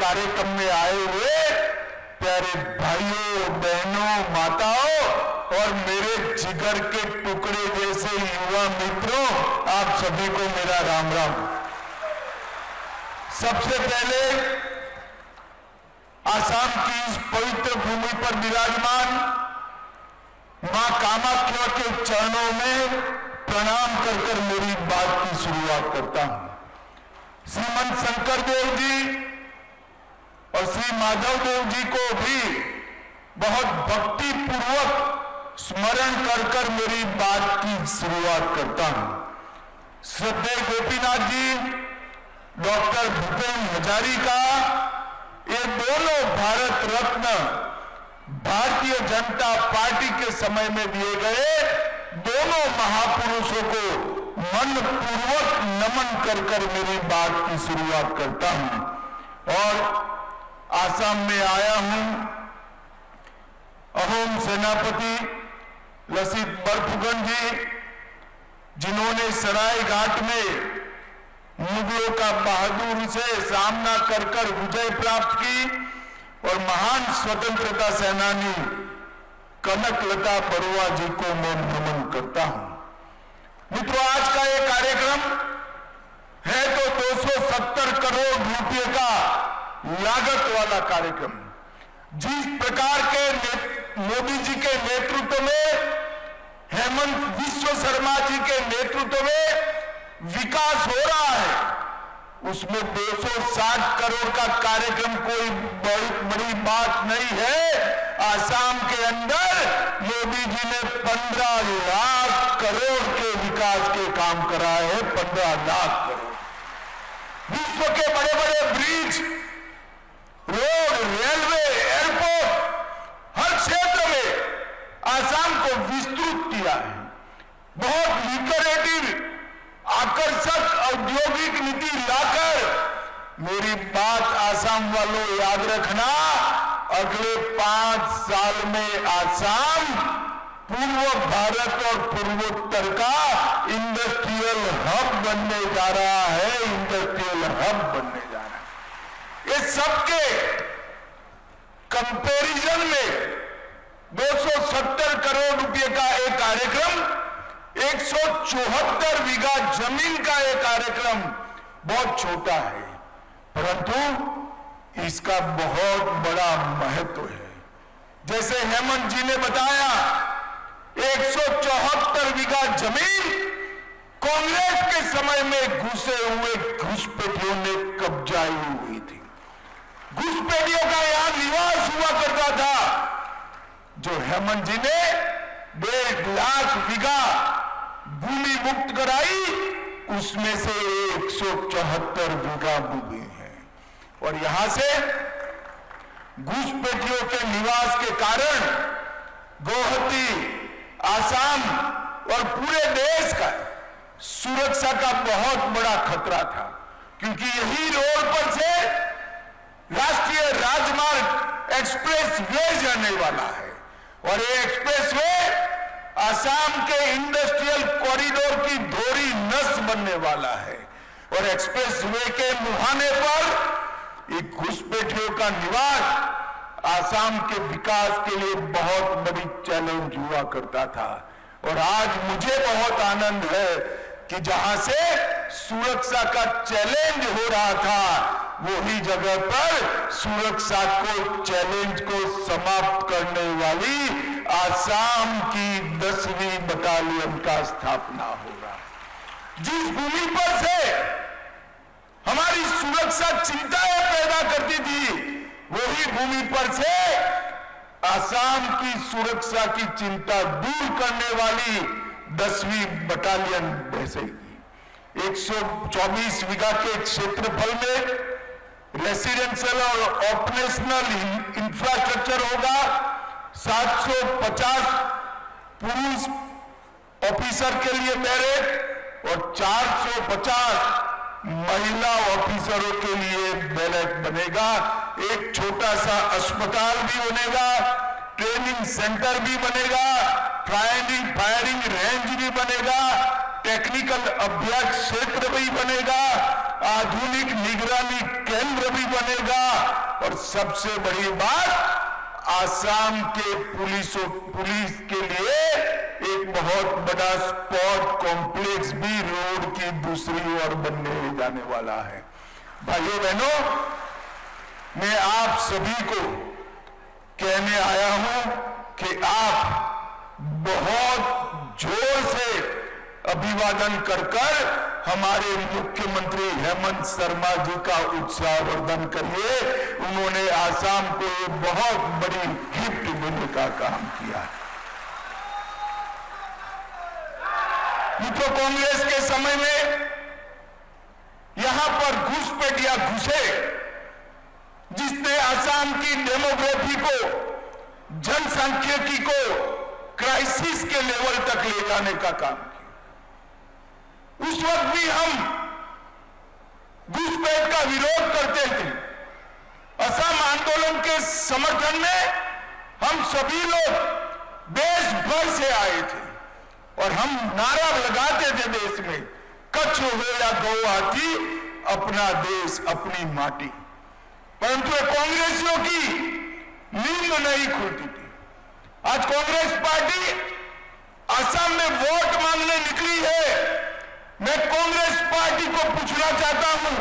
कार्यक्रम में आए हुए प्यारे भाइयों, बहनों, माताओं और मेरे जिगर के टुकड़े जैसे युवा मित्रों, आप सभी को मेरा राम राम। सबसे पहले आसाम की इस पवित्र भूमि पर विराजमान मां कामाख्या के चरणों में प्रणाम कर मेरी बात की शुरुआत करता हूं। श्रीमंत शंकर देव जी और श्री माधव देव जी को भी बहुत भक्ति पूर्वक स्मरण कर मेरी बात की शुरुआत करता हूं। श्रद्धेय गोपीनाथ जी, डॉक्टर भूपेन हजारिका, ये दोनों भारत रत्न भारतीय जनता पार्टी के समय में दिए गए दोनों महापुरुषों को मनपूर्वक नमन कर मेरी बात की शुरुआत करता हूं। और आसाम में आया हूं। अहोम सेनापति लसित बरफुकन जी, जिन्होंने सराय घाट में मुगलों का बहादुर से सामना कर विजय प्राप्त की, और महान स्वतंत्रता सेनानी कनकलता बरुआ जी को मैं नमन करता हूं। मित्रों, आज का ये कार्यक्रम है तो 270 करोड़ रुपए का लागत वाला कार्यक्रम। जिस प्रकार के मोदी जी के नेतृत्व में, हेमंत विश्व शर्मा जी के नेतृत्व में विकास हो रहा है, उसमें 260 करोड़ का कार्यक्रम कोई बड़ी बात नहीं है। आसाम के अंदर मोदी जी ने 15 लाख करोड़ के विकास के काम कराए हैं। 15 लाख करोड़। विश्व के बड़े बड़े ब्रिज, रोड, रेलवे, एयरपोर्ट, हर क्षेत्र में आसाम को विस्तृत किया है। बहुत लिबरेटिव, आकर्षक औद्योगिक नीति लाकर, मेरी बात आसाम वालों याद रखना, अगले 5 साल में आसाम पूर्व भारत और पूर्वोत्तर का इंडस्ट्रियल हब बनने जा रहा है। इंडस्ट्रियल हब बनने जा रहा है। ये सबके कंपैरिजन में 270 करोड़ रुपए का एक कार्यक्रम, 174 बीघा जमीन का एक कार्यक्रम बहुत छोटा है, परंतु इसका बहुत बड़ा महत्व है। जैसे हेमंत जी ने बताया, 174 बीघा जमीन कांग्रेस के समय में घुसे हुए घुसपैठियों ने कब्जाई हुई थी। घुसपैठियों का यहां निवास हुआ करता था, जो हेमंत जी ने 1.5 लाख बीघा भूमि मुक्त कराई, उसमें से 174 बीघा भूमि है। और यहां से घुसपैठियों के निवास के कारण गुवाहाटी, आसाम और पूरे देश का सुरक्षा का बहुत बड़ा खतरा था, क्योंकि यही रोड पर से राष्ट्रीय राजमार्ग एक्सप्रेस वे जाने वाला है। और ये एक्सप्रेस वे आसाम के इंडस्ट्रियल कॉरिडोर की धोरी नस बनने वाला है। और एक्सप्रेस वे के मुहाने पर एक घुसपैठियों का निवास आसाम के विकास के लिए बहुत बड़ी चैलेंज हुआ करता था। और आज मुझे बहुत आनंद है कि जहां से सुरक्षा का चैलेंज हो रहा था, वही जगह पर सुरक्षा को चैलेंज को समाप्त करने वाली आसाम की 10वीं बटालियन का स्थापना होगा। जिस भूमि पर से हमारी सुरक्षा चिंताएं पैदा करती थी, वही भूमि पर से आसाम की सुरक्षा की चिंता दूर करने वाली 10वीं बटालियन बसेगी। 124 बीघा के क्षेत्रफल में रेसिडेंशियल और ऑपरेशनल इंफ्रास्ट्रक्चर होगा। 750 पुरुष ऑफिसर के लिए बैरक और 450 महिला ऑफिसरों के लिए बैरक बनेगा। एक छोटा सा अस्पताल भी बनेगा, ट्रेनिंग सेंटर भी बनेगा, फायरिंग रेंज भी बनेगा, टेक्निकल अभ्यास क्षेत्र भी बनेगा। आधुनिक निगरानी केंद्र भी बनेगा और सबसे बड़ी बात, आसाम के पुलिस के लिए एक बहुत बड़ा स्पोर्ट कॉम्प्लेक्स भी रोड की दूसरी ओर बनने जाने वाला है। भाइयों बहनों, मैं आप सभी को कहने आया हूं कि आप बहुत जोर से अभिवादन कर हमारे मुख्यमंत्री हेमंत शर्मा जी का उत्साहवर्धन करिए। उन्होंने आसाम को एक बहुत बड़ी गिफ्ट देने का काम किया है। मित्रों, कांग्रेस के समय में यहां पर घुसपैठिया घुसे, जिसने आसाम की डेमोग्राफी को, जनसांख्यिकी को क्राइसिस के लेवल तक ले जाने का काम किया। उस वक्त भी हम घुसपैठ का विरोध करते थे। असम आंदोलन के समर्थन में हम सभी लोग देश भर से आए थे और हम नारा लगाते थे देश में, कच्छ हो या गुवाहाटी, अपना देश अपनी माटी। परंतु कांग्रेसियों की नींद नहीं खुलती थी। आज कांग्रेस पार्टी असम में वोट मांगने निकली है। मैं कांग्रेस पार्टी को पूछना चाहता हूं,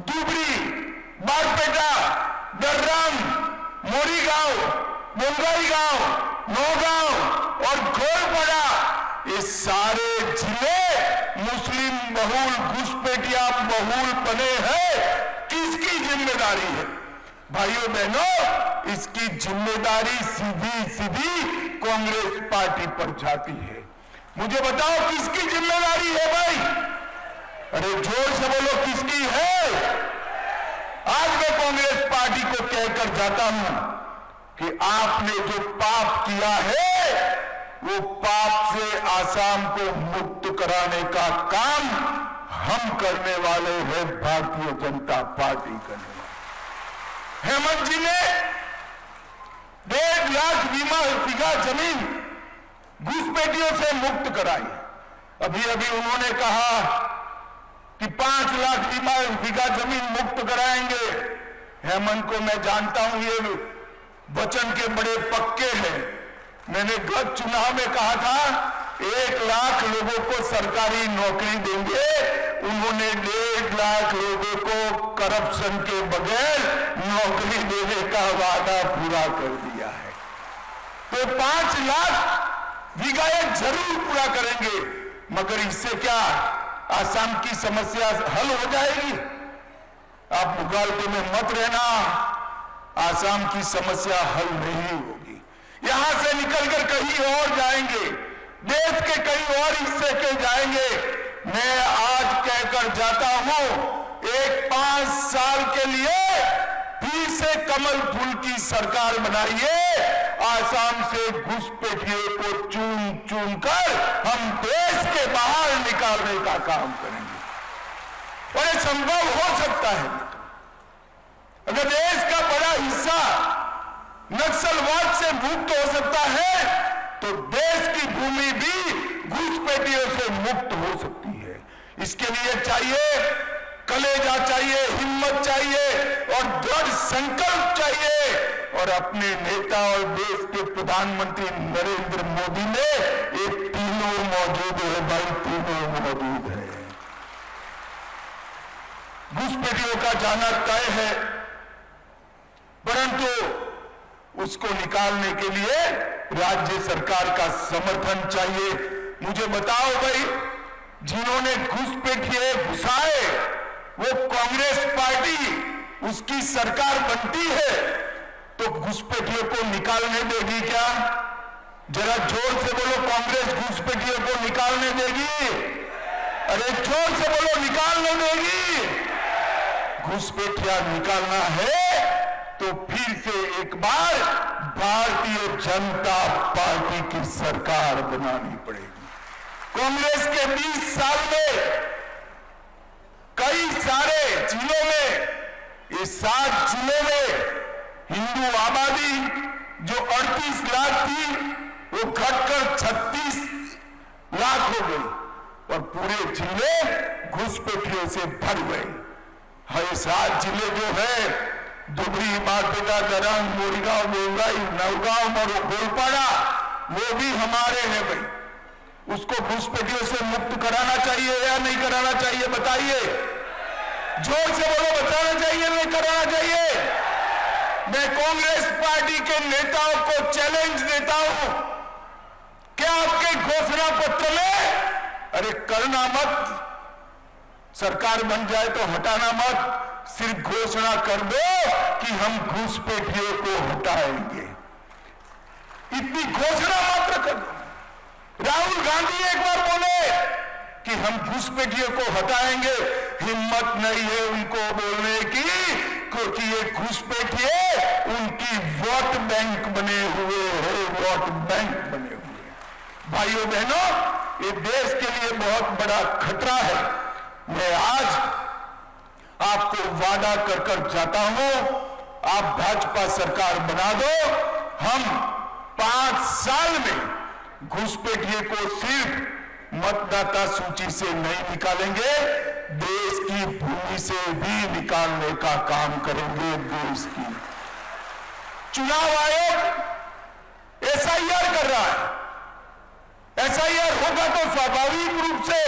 धुबरी, बारपेटा, दर्राम, मोरीगांव, बोंगाईगांव, नौगांव और घोरपड़ा, ये सारे जिले मुस्लिम बहुल, घुसपैठिया बहुल बने हैं। किसकी जिम्मेदारी है? भाइयों बहनों, इसकी जिम्मेदारी सीधी सीधी कांग्रेस पार्टी पर जाती है। मुझे बताओ किसकी जिम्मेदारी है भाई? अरे जोर से बोलो, किसकी है? आज मैं कांग्रेस पार्टी को कहकर जाता हूं कि आपने जो पाप किया है, वो पाप से आसाम को मुक्त कराने का काम हम करने वाले हैं, भारतीय जनता पार्टी करने वाले। हेमंत जी ने 1.5 लाख बीघा जमीन घुसपैठियों से मुक्त कराई। अभी अभी उन्होंने कहा कि 5 लाख बीघा जमीन मुक्त कराएंगे। हेमंत को मैं जानता हूं, ये वचन के बड़े पक्के हैं। मैंने गत चुनाव में कहा था 1 लाख लोगों को सरकारी नौकरी देंगे। उन्होंने 1.5 लाख लोगों को करप्शन के बगैर नौकरी देने का वादा पूरा कर दिया है। तो 5 लाख बीघा जरूर पूरा करेंगे, मगर इससे क्या आसाम की समस्या हल हो जाएगी? आप मुगालते में मत रहना, आसाम की समस्या हल नहीं होगी। यहां से निकलकर कहीं और जाएंगे, देश के कई और हिस्से के जाएंगे। मैं आज कहकर जाता हूं, एक 5 साल के लिए फिर से कमल फूल की सरकार बनाइए। आसाम से घुसपैठियों को चुन चुन कर हम देश के बाहर निकालने का काम करेंगे। और ये संभव हो सकता है। अगर देश का बड़ा हिस्सा नक्सलवाद से मुक्त हो सकता है, तो देश की भूमि भी घुसपैठियों से मुक्त हो सकती है। इसके लिए चाहिए कलेजा, चाहिए हिम्मत, चाहिए और दृढ़ संकल्प चाहिए। और अपने नेता और देश के प्रधानमंत्री नरेंद्र मोदी ने ये तीनों मौजूद है भाई, तीनों मौजूद है। घुसपैठियों का जाना तय है, परंतु उसको निकालने के लिए राज्य सरकार का समर्थन चाहिए। मुझे बताओ भाई, जिन्होंने घुसपैठिए घुसाए, वो कांग्रेस पार्टी उसकी सरकार बनती है, तो घुसपैठियों को निकालने देगी क्या? जरा जोर से बोलो, कांग्रेस घुसपैठियों को निकालने देगी? अरे जोर से बोलो, निकालने देगी? घुसपैठिया निकालना है तो फिर से एक बार भारतीय जनता पार्टी की सरकार बनानी पड़ेगी। कांग्रेस के 20 साल में कई सारे जिलों में, ये 7 जिलों में हिंदू आबादी जो 38 लाख थी, वो घटकर 36 लाख हो गई। और पूरे जिले घुसपैठियों से भर गए। हर 7 जिले जो है, धुबरी, बारपेटा, दरंग, मोरीगांव, बोंगाई, नवगांव और गोलपाड़ा, वो भी हमारे हैं भाई। उसको घुसपैठियों से मुक्त कराना चाहिए या नहीं कराना चाहिए, बताइए। जोर से बोलो, बताना चाहिए नहीं कराना चाहिए। मैं कांग्रेस पार्टी के नेताओं को चैलेंज देता हूं, क्या आपके घोषणा पत्र में, अरे करना मत, सरकार बन जाए तो हटाना मत, सिर्फ घोषणा कर दो कि हम घुसपैठियों को हटाएंगे, इतनी घोषणा मात्र कर दो। राहुल गांधी एक बार बोले कि हम घुसपैठियों को हटाएंगे, हिम्मत नहीं है उनको बोलने की, क्योंकि ये घुसपैठिए उनकी वोट बैंक बने हुए हैं, वोट बैंक बने हुए हैं। भाइयों बहनों, ये देश के लिए बहुत बड़ा खतरा है। मैं आज आपको वादा कर कर जाता हूं, आप भाजपा सरकार बना दो, हम 5 साल में घुसपैठिए को सिर्फ मतदाता सूची से नहीं निकालेंगे, देश की भूमि से भी निकालने का काम करेंगे। देश की चुनाव आयोग एसआईआर कर रहा है। एसआईआर होगा तो स्वाभाविक रूप से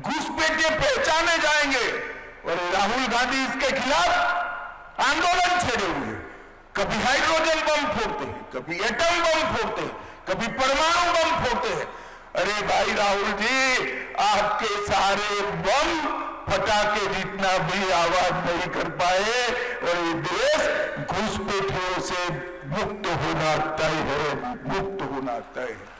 घुसपैठिए पहचाने जाएंगे। और राहुल गांधी इसके खिलाफ आंदोलन छेड़े हुए, कभी हाइड्रोजन बम फोड़ते हैं, कभी एटम बम फोड़ते हैं, कभी परमाणु बम फोड़ते हैं। अरे भाई राहुल जी, आपके सारे बम फटाके जितना भी आवाज नहीं कर पाए, और ये देश घुसपैठियों से मुक्त होना तय है, मुक्त होना तय है।